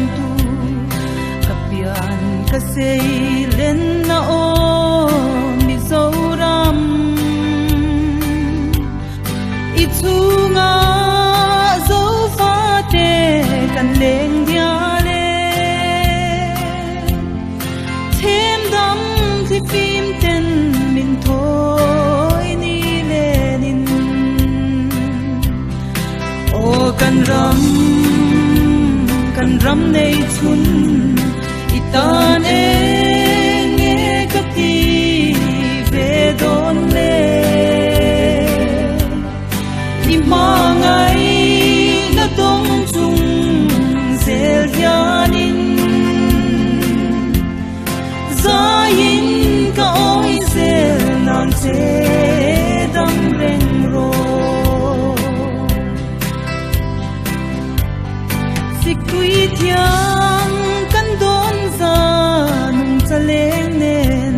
kan tu kapian kasei len na o mi zoram ichunga zo fa te kan leng dia le thêm dam thi phim ten min thôi ni le nin o kan ram nei chun itan e nge kapti ve don le ni mangai na tong chung zel yanin zain ka oi zel nan che dam reng ro sikui thiang kan don za nung chaleng nen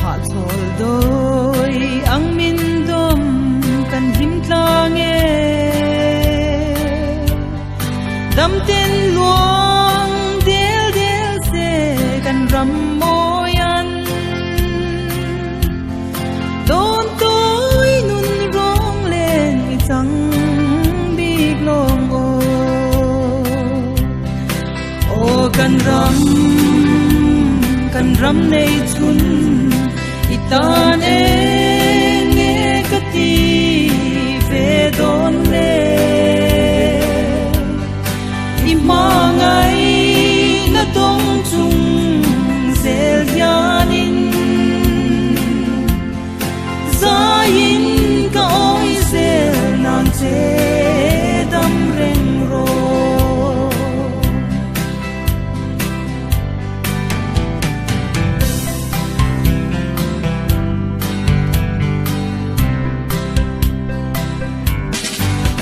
ha chol doi ang min dom kan him tlang e dam ten luang del del se kan ram moyan don toi nun rong len i chang big long o kan ram nei chun itan e nge kati ve don le i mangai na tong chung zel yanin zain ka oi zel nan che dam reng ro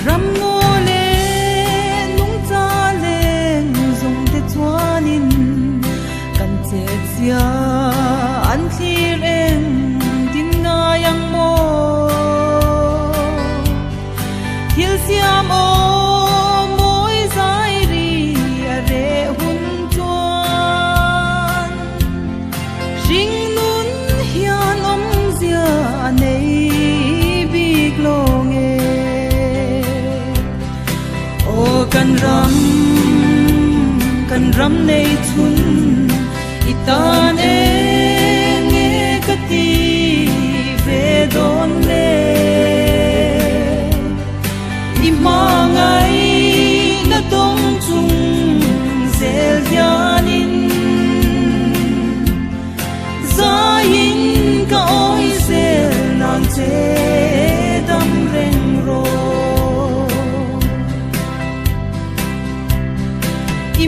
ram ngo le nung cha leng zong te chuanin kan che chia an thlir eng tin na yang mo thil siam o moi zai ri a re hun chuan ring nun hian om zia nei big long e o kan ram nei chun itan e nge kati ve don le i mangai na tong chung zel yanin zain ka oi zel nan che dam reng ro i